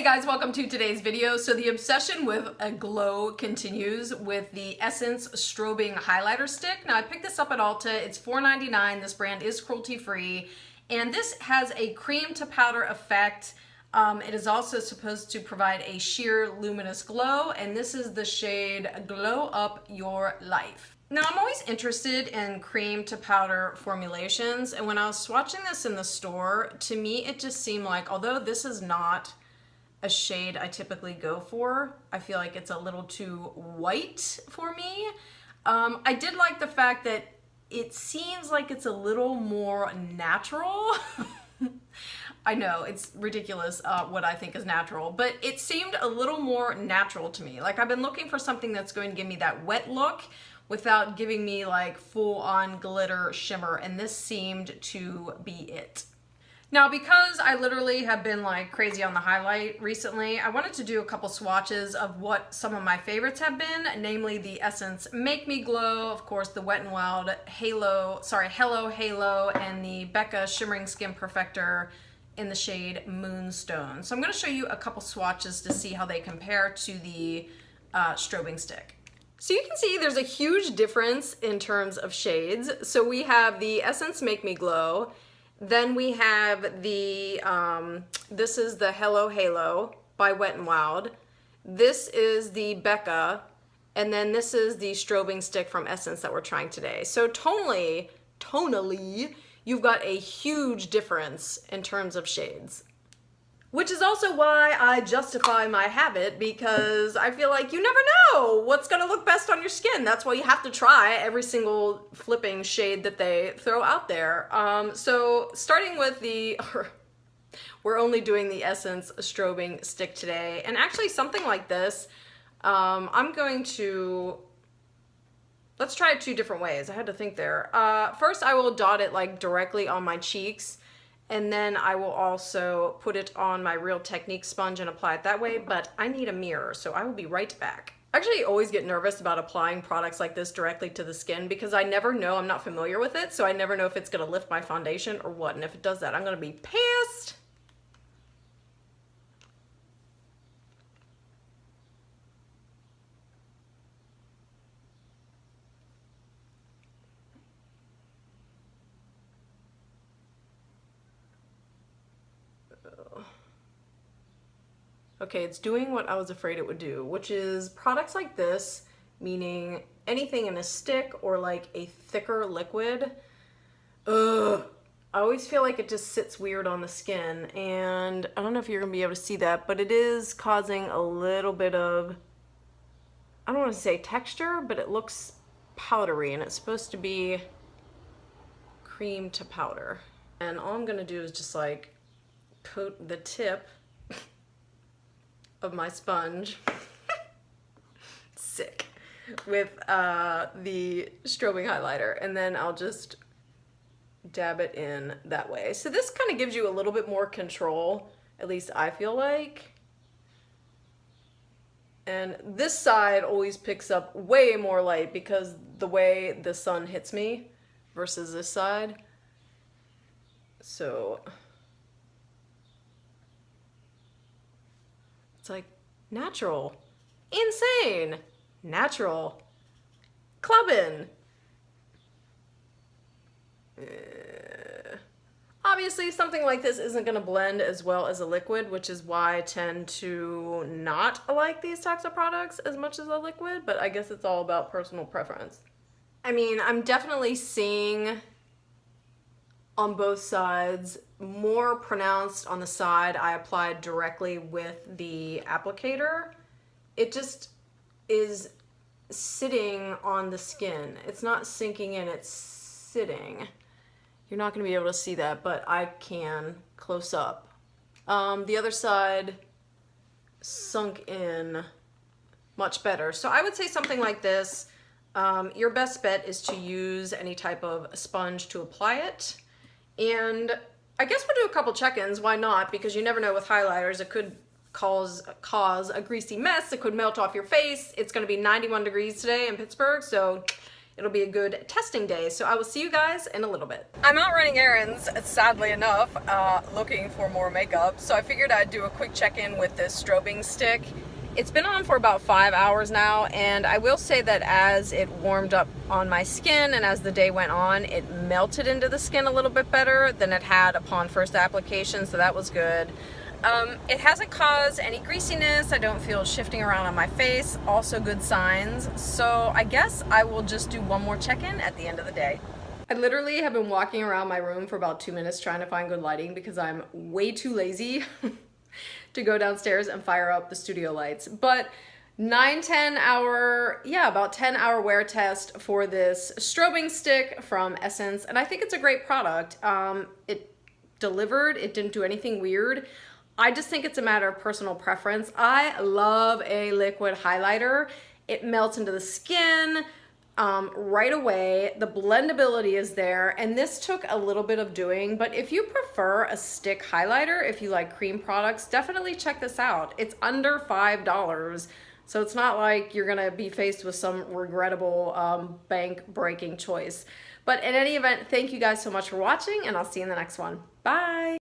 Hey guys, welcome to today's video. So the obsession with a glow continues with the Essence Strobing Highlighter Stick. Now I picked this up at Ulta. It's $4.99. This brand is cruelty free. And this has a cream to powder effect. It is also supposed to provide a sheer luminous glow. And this is the shade Glow Up Your Life. Now I'm always interested in cream to powder formulations. And when I was swatching this in the store, to me it just seemed like, although this is not a shade I typically go for, I feel like it's a little too white for me. I did like the fact that it seems like it's a little more natural. I know, it's ridiculous what I think is natural, but it seemed a little more natural to me. Like I've been looking for something that's going to give me that wet look without giving me like full-on glitter shimmer, and this seemed to be it. Now, because I literally have been like crazy on the highlight recently, I wanted to do a couple swatches of what some of my favorites have been, namely the Essence Make Me Glow, of course the Wet n Wild Hello Halo, and the Becca Shimmering Skin Perfector in the shade Moonstone. So I'm going to show you a couple swatches to see how they compare to the Strobing Stick. So you can see there's a huge difference in terms of shades. So we have the Essence Make Me Glow. Then we have the, this is the Hello Halo by Wet n Wild. This is the Becca, and then this is the Strobing Stick from Essence that we're trying today. So tonally, you've got a huge difference in terms of shades. Which is also why I justify my habit, because I feel like you never know what's gonna look best on your skin. That's why you have to try every single flipping shade that they throw out there. So starting with the, we're only doing the Essence Strobing Stick today. And actually something like this, I'm going to, let's try it two different ways. I had to think there. First I will dot it like directly on my cheeks, and then I will also put it on my Real Technique sponge and apply it that way, but I need a mirror, so I will be right back. I actually always get nervous about applying products like this directly to the skin because I never know, I'm not familiar with it, so I never know if it's gonna lift my foundation or what, and if it does that, I'm gonna be pissed. Okay, it's doing what I was afraid it would do, which is products like this, meaning anything in a stick or like a thicker liquid, I always feel like it just sits weird on the skin, and I don't know if you're gonna be able to see that, but it is causing a little bit of, I don't want to say texture, but it looks powdery, and it's supposed to be cream to powder. And all I'm gonna do is just like coat the tip of my sponge, sick, with the strobing highlighter, and then I'll just dab it in that way. So this kind of gives you a little bit more control, at least I feel like. And this side always picks up way more light because the way the sun hits me versus this side. So it's like natural, insane, natural, clubbing. Obviously something like this isn't gonna blend as well as a liquid, which is why I tend to not like these types of products as much as a liquid, but I guess it's all about personal preference. I mean, I'm definitely seeing on both sides, more pronounced on the side I applied directly with the applicator. It just is sitting on the skin. It's not sinking in, it's sitting. You're not gonna be able to see that, but I can close up. The other side sunk in much better. So I would say something like this, your best bet is to use any type of sponge to apply it. And I guess we'll do a couple check-ins, why not? Because you never know with highlighters, it could cause a greasy mess, it could melt off your face. It's gonna be 91 degrees today in Pittsburgh, so it'll be a good testing day. So I will see you guys in a little bit. I'm out running errands, sadly enough, looking for more makeup. So I figured I'd do a quick check-in with this strobing stick. It's been on for about 5 hours now, and I will say that as it warmed up on my skin and as the day went on, it melted into the skin a little bit better than it had upon first application, so that was good. It hasn't caused any greasiness. I don't feel shifting around on my face. Also good signs. So I guess I will just do one more check-in at the end of the day. I literally have been walking around my room for about 2 minutes trying to find good lighting because I'm way too lazy to go downstairs and fire up the studio lights. But 10 hour wear test for this strobing stick from Essence, and I think it's a great product. It delivered, it didn't do anything weird. I just think it's a matter of personal preference. I love a liquid highlighter. It melts into the skin right away. The blendability is there, and this took a little bit of doing, but if you prefer a stick highlighter, if you like cream products, definitely check this out. It's under $5, so it's not like you're gonna be faced with some regrettable bank-breaking choice. But in any event, thank you guys so much for watching, and I'll see you in the next one. Bye!